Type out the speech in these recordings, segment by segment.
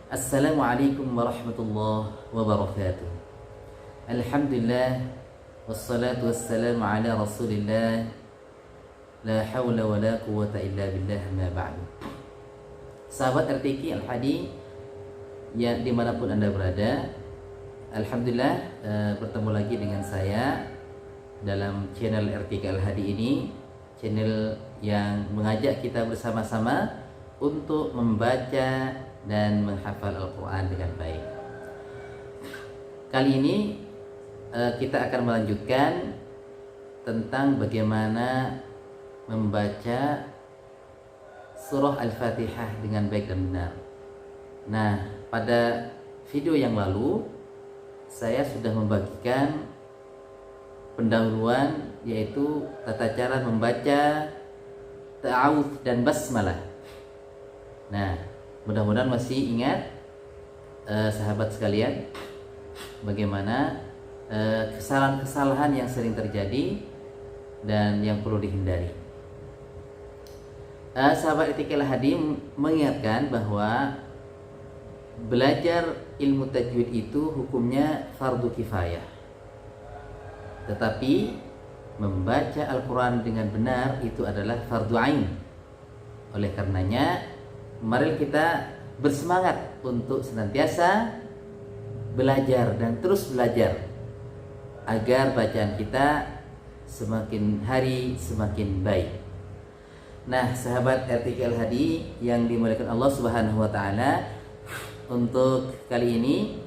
Assalamualaikum warahmatullahi wabarakatuh. Alhamdulillah wassalatu wassalamu ala Rasulillah. La haula wa la quwwata illa billah, ma ba'du. Sahabat RTK Al-Hadi yang dimanapun Anda berada, Alhamdulillah bertemu lagi dengan saya dalam channel RTK Al-Hadi ini, channel yang mengajak kita bersama-sama untuk membaca dan menghafal Al-Quran dengan baik. Kali ini kita akan melanjutkan tentang bagaimana membaca surah Al-Fatihah dengan baik dan benar. Nah, pada video yang lalu saya sudah membagikan pendahuluan, yaitu tata cara membaca ta'awudz dan basmalah. Nah, mudah-mudahan masih ingat sahabat sekalian bagaimana kesalahan-kesalahan yang sering terjadi dan yang perlu dihindari. Sahabat RTK Al-Hadi mengingatkan bahwa belajar ilmu tajwid itu hukumnya fardu kifayah, tetapi membaca Al-Quran dengan benar itu adalah fardu ain. Oleh karenanya, mari kita bersemangat untuk senantiasa belajar dan terus belajar agar bacaan kita semakin hari semakin baik. Nah, sahabat RTK Al-Hadi yang dimuliakan Allah Subhanahu wa taala, untuk kali ini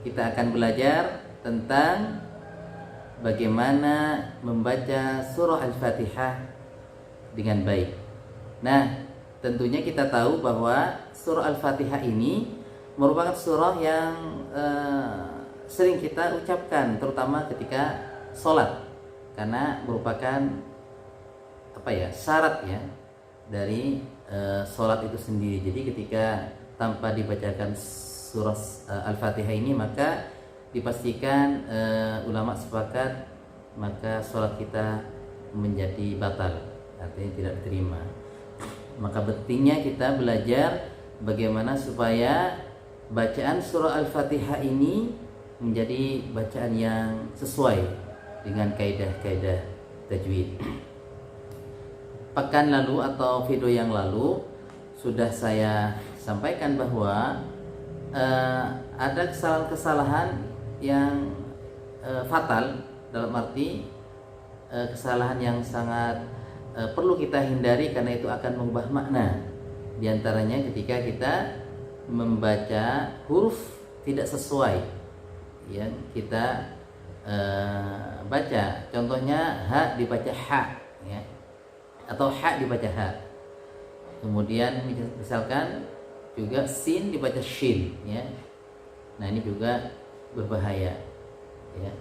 kita akan belajar tentang bagaimana membaca surah Al-Fatihah dengan baik. Nah, tentunya kita tahu bahwa surah Al-Fatihah ini merupakan surah yang sering kita ucapkan, terutama ketika sholat, karena merupakan syarat ya dari sholat itu sendiri. Jadi ketika tanpa dibacakan surah Al-Fatihah ini, maka dipastikan ulama sepakat maka sholat kita menjadi batal, artinya tidak diterima. Maka pentingnya kita belajar bagaimana supaya bacaan surah Al-Fatihah ini menjadi bacaan yang sesuai dengan kaidah-kaidah tajwid. Pekan lalu atau video yang lalu sudah saya sampaikan bahwa ada kesalahan-kesalahan yang fatal, dalam arti kesalahan yang sangat perlu kita hindari karena itu akan mengubah makna. Di antaranya ketika kita membaca huruf tidak sesuai yang kita baca. Contohnya ha dibaca ha ya, atau ha dibaca ha. Kemudian misalkan juga sin dibaca shin ya. Nah, ini juga berbahaya ya.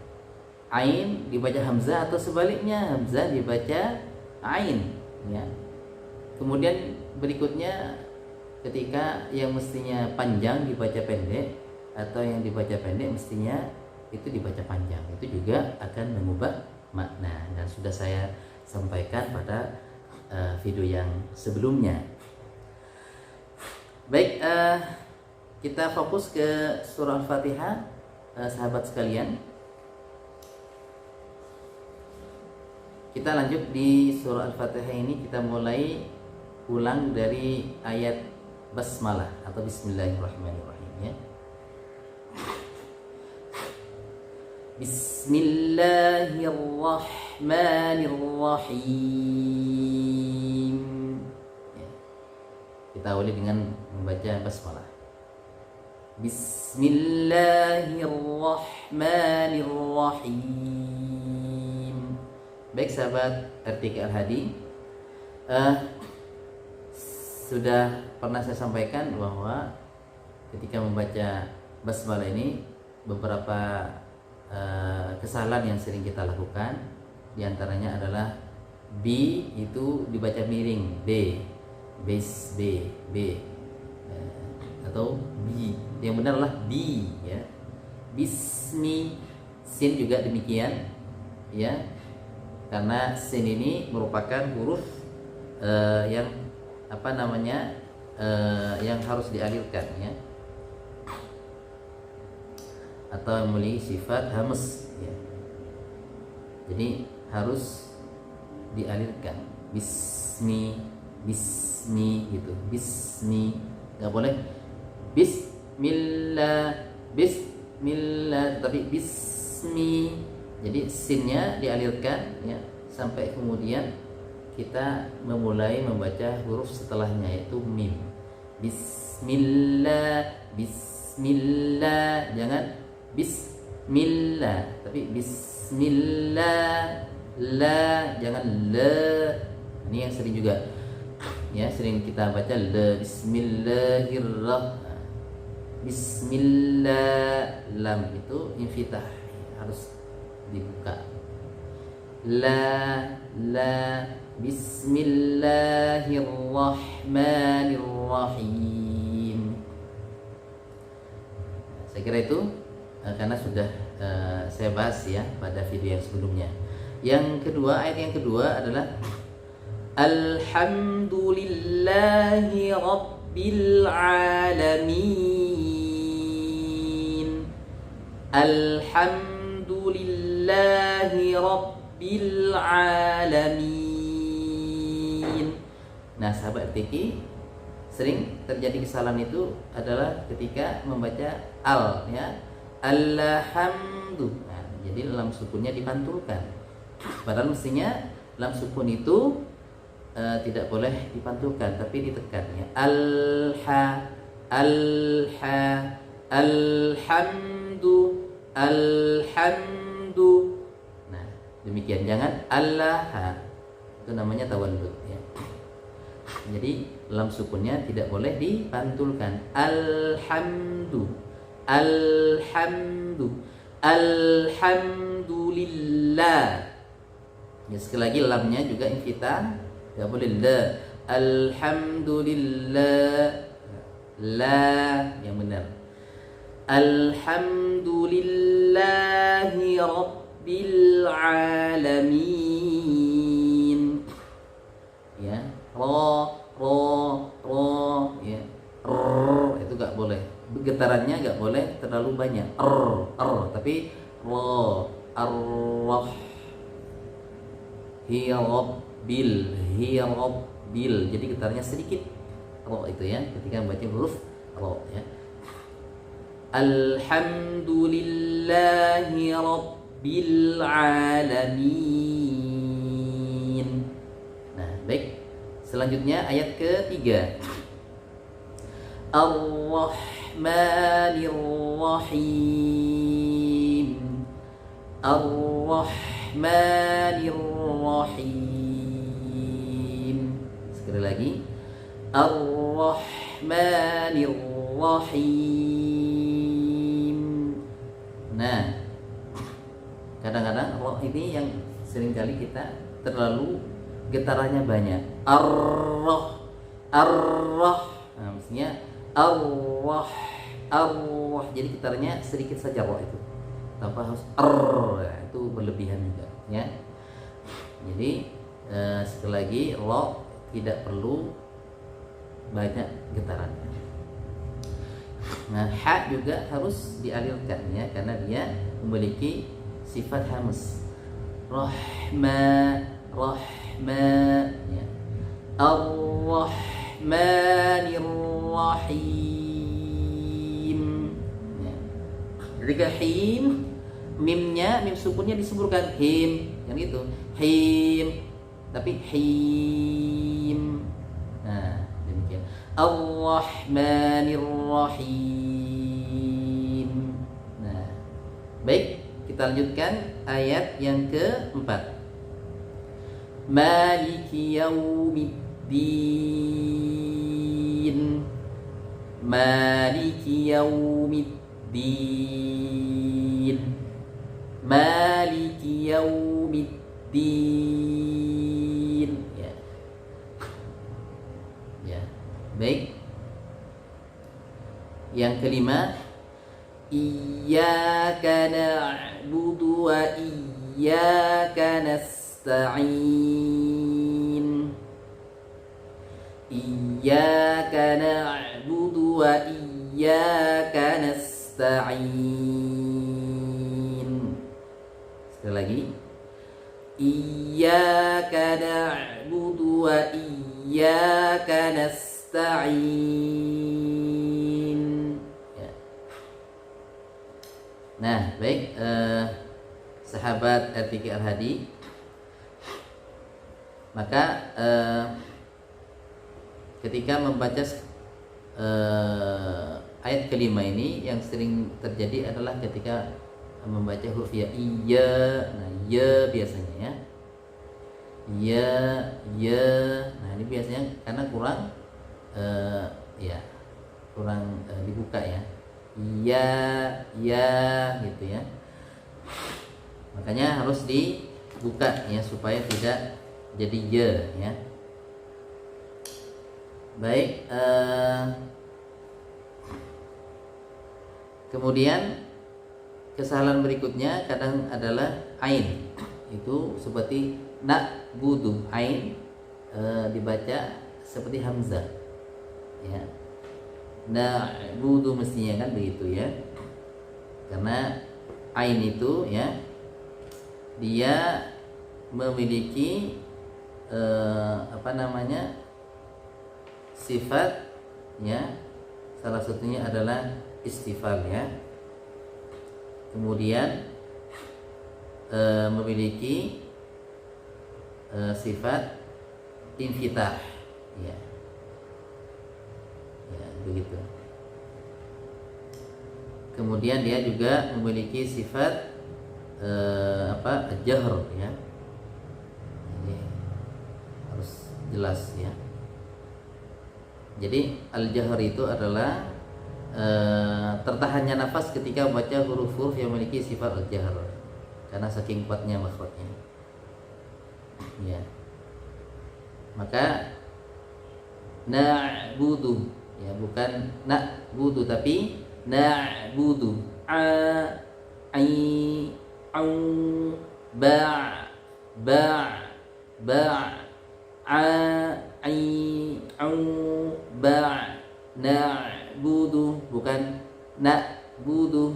Ain dibaca hamzah atau sebaliknya hamzah dibaca ain ya. Kemudian berikutnya ketika yang mestinya panjang dibaca pendek, atau yang dibaca pendek mestinya itu dibaca panjang, itu juga akan mengubah makna, dan sudah saya sampaikan pada video yang sebelumnya. Baik, kita fokus ke surah Al-Fatihah, sahabat sekalian. Kita lanjut di surah Al-Fatihah ini, kita mulai ulang dari ayat basmalah atau bismillahirrahmanirrahim ya. Bismillahirrahmanirrahim ya. Kita awali dengan membaca basmalah. Bismillahirrahmanirrahim. Baik sahabat RTK Al-Hadi, sudah pernah saya sampaikan bahwa ketika membaca basmalah ini beberapa kesalahan yang sering kita lakukan. Di antaranya adalah B itu dibaca miring, B, base B, atau B. Yang benar adalah B ya. Bismi. Sin juga demikian ya. Karena sin ini merupakan huruf yang yang harus dialirkan ya. atau memiliki sifat hamas ya. Jadi harus dialirkan bismi gitu, bismi, nggak boleh bismillah tapi bismi. Jadi sinnya dialirkan ya sampai kemudian kita memulai membaca huruf setelahnya yaitu mim. Bismillah, jangan bismillah tapi bismillah, jangan la. Ini yang sering juga ya, sering kita baca la, bismillahirrahmanirrahim, bismillah, lam itu infitah harus dibuka. La bismillahirrahmanirrahim. Saya kira itu karena sudah saya bahas ya pada video yang sebelumnya. Yang kedua, ayat yang kedua adalah alhamdulillahi rabbil alamin. Alhamdulillahi rabbil alamin. Nah, sahabat RTQ, sering terjadi kesalahan itu adalah ketika membaca al ya. Alhamdu. Nah, jadi lam sukunnya dipantulkan. Padahal mestinya lam sukun itu tidak boleh dipantulkan tapi ditekan ya. Alhamdu. Nah, demikian, jangan Allah. Itu namanya tawallud ya. Jadi lam sukunnya tidak boleh dipantulkan. Alhamdulillah. Ya, sekali lagi lamnya juga infitah, tidak boleh la. Alhamdulillah, la yang benar. Alhamdulillahi rabbil alamin. Ya, ro ya. Itu enggak boleh. Getarannya enggak boleh terlalu banyak. Tapi ro, arrah. Hiya rabbil. Jadi getarannya sedikit. Ro itu ya, ketika membaca huruf ro ya. Alhamdulillahi rabbil alamin. Nah, baik. Selanjutnya ayat ketiga. Ar-Rahmanir-Rahim. Sekali lagi. Ar-Rahmanir-Rahim. Nah, kadang-kadang roh ini yang seringkali kita terlalu getarannya banyak. Ar-Rah. Nah, maksudnya ar-Rah. Jadi getarannya sedikit saja roh itu. Tanpa harus itu berlebihan juga ya. Jadi sekali lagi roh tidak perlu banyak getarannya. Nah, ha juga harus dialirkan ya karena dia memiliki sifat hamas. Rahma ya. Ar-Rahmanir-Rahim ya. Ketika him, mimnya, mim sukunnya disebutkan him, yang itu him, tapi him. Nah, demikian. Ar-Rahmanir-Rahim. Nah, baik, kita lanjutkan ayat yang keempat. Maliki yaumiddin. Maliki yaumiddin. Maliki yaumiddin. Ya. Baik. Yang kelima, iyyaka na'budu wa iyyaka nasta'in. Iyyaka na'budu wa iyyaka nasta'in. iyyaka na'budu wa iyyaka nasta'in. Ya. Nah, baik sahabat R3 Al-Hadi, maka ketika membaca ayat kelima ini yang sering terjadi adalah ketika membaca huruf ya, iya. Nah, ya biasanya ya. Ya. Nah, ini biasanya karena kurang kurang dibuka ya. Ya gitu ya. Makanya harus dibuka ya supaya tidak jadi ya. Baik, kemudian kesalahan berikutnya kadang adalah ain. Itu seperti na'budu, ain dibaca seperti hamzah. Ya. Na'budu mestinya kan begitu ya. Karena ain itu ya dia memiliki sifat ya, salah satunya adalah istifal ya. Kemudian memiliki sifat infitah ya. Ya, begitu. Kemudian dia juga memiliki sifat jahr ya. Ini harus jelas ya. Jadi al-jahr itu adalah tertahannya nafas ketika membaca huruf-huruf yang memiliki sifat al-jahr karena saking kuatnya makhrajnya. Ya. Maka na'budu ya, bukan na'budu tapi na'budu. Ai au ba ai au ba na'budu, bukan na'budu.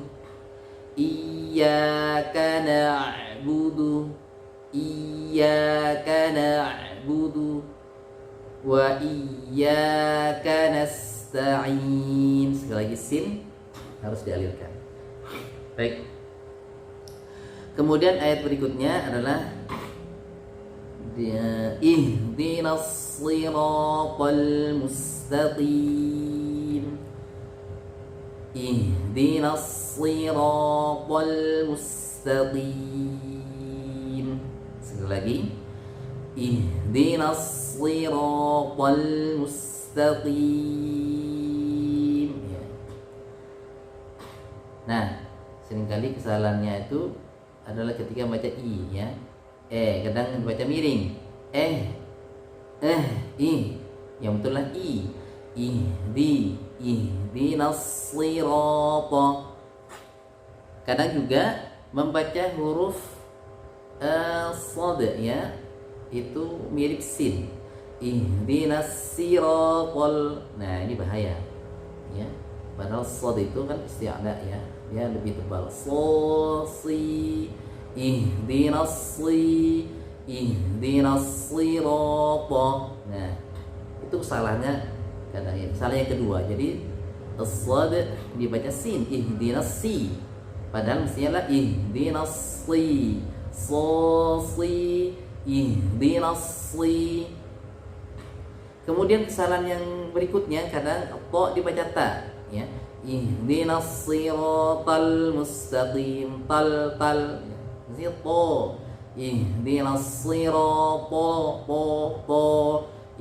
Iyyaka na'budu wa iyyaka nasta'in. Sekali lagi sin harus dialirkan. Baik. Kemudian ayat berikutnya adalah ihdinas siratal mustaqim. Ihdinas siratal mustaqim. Sekali lagi. Ihdinas siratal mustaqim. Ya. Nah, seringkali kesalahannya itu adalah ketika baca i ya. Kadang baca miring. I. Yang betul lah i. Ihdinas sirata. Kadang juga membaca huruf shad ya, itu mirip sin. Ihdinas siratal. Nah, ini bahaya ya. Padahal shad itu kan isti'la ya, dia lebih tebal. Ihdinas sirata. Nah, itu kesalahannya kadang ya. Kesalahan yang kedua. Jadi as-shad dibaca sin, ihdinas si. Padahal mestinya lah ihdinas si. Ihdinas si. Kemudian kesalahan yang berikutnya kadang ta dibaca ta ya. Ihdinas siratal mustaqim. Tal. Zito. Ihdinas siratal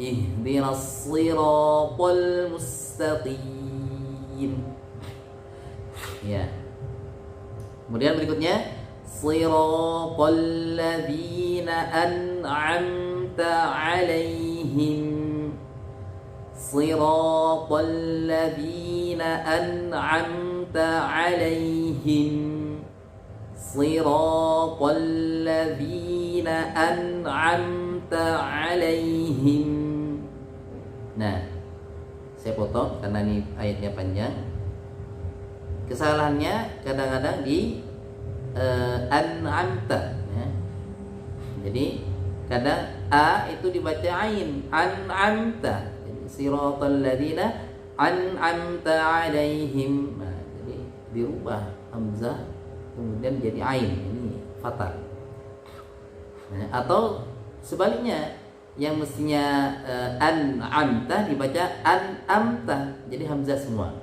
ihdinas siratal mustaqim. Ya. Kemudian berikutnya siratal ladzina an'amta 'alaihim. Siratal ladzina an'amta 'alaihim. Siratal ladzina an'amta 'alaihim. Nah, saya potong karena ini ayatnya panjang. Kesalahannya kadang-kadang di an'amta ya. Jadi kadang a itu dibaca ain, an'amta. Jadi siratal ladzina an'amta alaihim. Nah, jadi dirubah hamzah kemudian jadi ain. Ini fathah. Nah, atau sebaliknya yang mestinya an'amta dibaca an'amta. Jadi hamzah semua.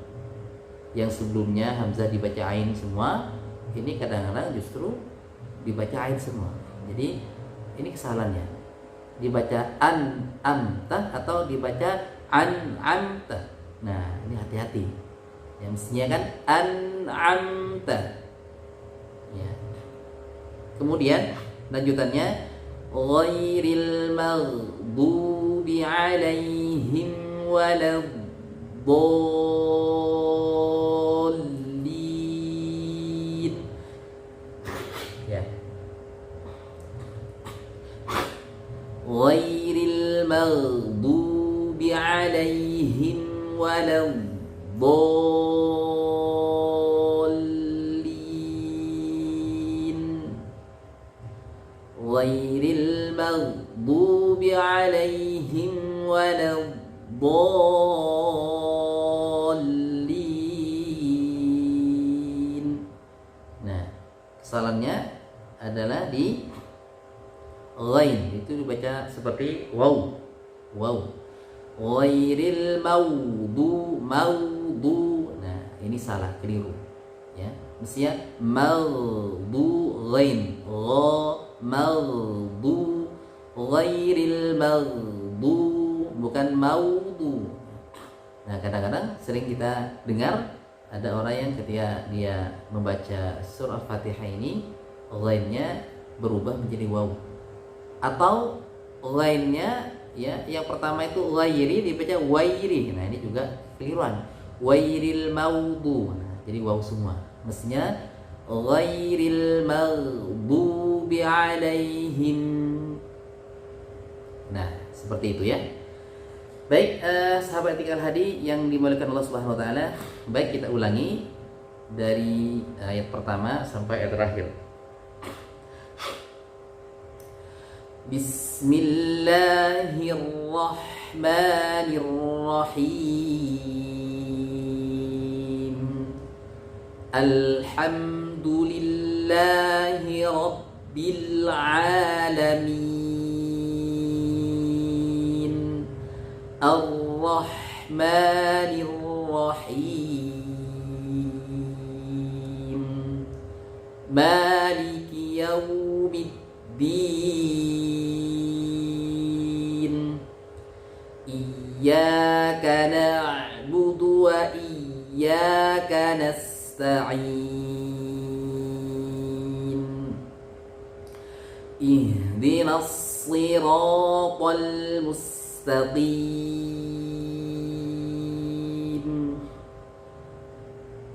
Yang sebelumnya hamzah dibaca ain semua, ini kadang-kadang justru dibaca ain semua. Jadi ini kesalahannya. Dibaca an'amta atau dibaca an'amta. Nah, ini hati-hati. Yang mestinya kan an'amta. Ya. Kemudian lanjutannya ghairil maghdubi alaihim waladdallin. Ya. Ghairil maghdubi alaihim waladdallin. Ghairil maghdubi alaihim waladdallin. Nah, kesalahannya adalah di ghain, itu dibaca seperti waw. Ghairil maudu. Nah, ini salah, keliru. Ya, mestinya maudu ghain. Maudu, ghairil maudu, bukan maudu. Nah, kadang-kadang sering kita dengar ada orang yang ketika dia membaca surah Al-Fatihah ini ghainnya berubah menjadi waw. Atau ghainnya ya, yang pertama itu ghairi dibaca wairi. Nah, ini juga keliruan. Wairil maudu. Nah, jadi waw semua. Mestinya ghairil maghdubi alaihim. Nah, seperti itu ya. Baik, sahabat Etikal Hadi yang dimuliakan Allah Subhanahu wa taala, baik kita ulangi dari ayat pertama sampai ayat terakhir. Bismillahirrahmanirrahim. Alhamdulillahi rabbil alamin. Ar-Rahmanir-Rahim. Maliki yaumiddin. Iyyaka na'budu wa iyyaka nasta'in. Ihdinas siratal mustaqim.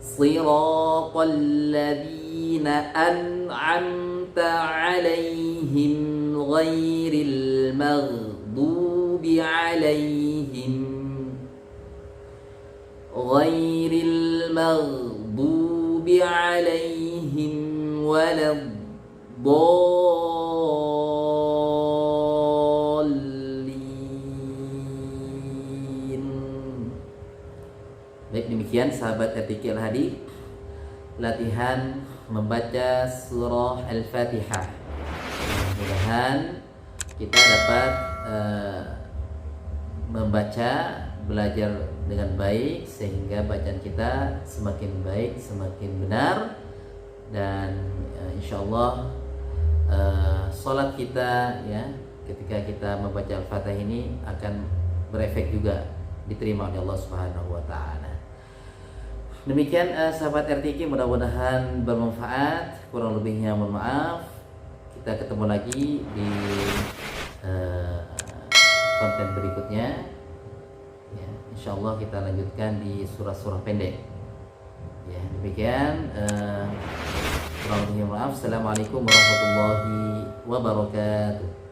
Siratal ladzina an'amta 'alaihim ghairil maghdubi 'alaihim waladdallin. Baik, demikian sahabat Etikal Hadi, latihan membaca surah Al-Fatihah. Mudah-mudahan kita dapat membaca, belajar dengan baik sehingga bacaan kita semakin baik, semakin benar, dan insyaallah salat kita ya ketika kita membaca Al-Fatihah ini akan berefek juga, diterima oleh Allah Subhanahu wa taala. Demikian sahabat RTK, mudah-mudahan bermanfaat. Kurang lebihnya mohon maaf. Kita ketemu lagi di konten berikutnya. Ya, insyaallah kita lanjutkan di surah-surah pendek. Ya, demikian kurang lebihnya mohon maaf. Assalamualaikum warahmatullahi wabarakatuh.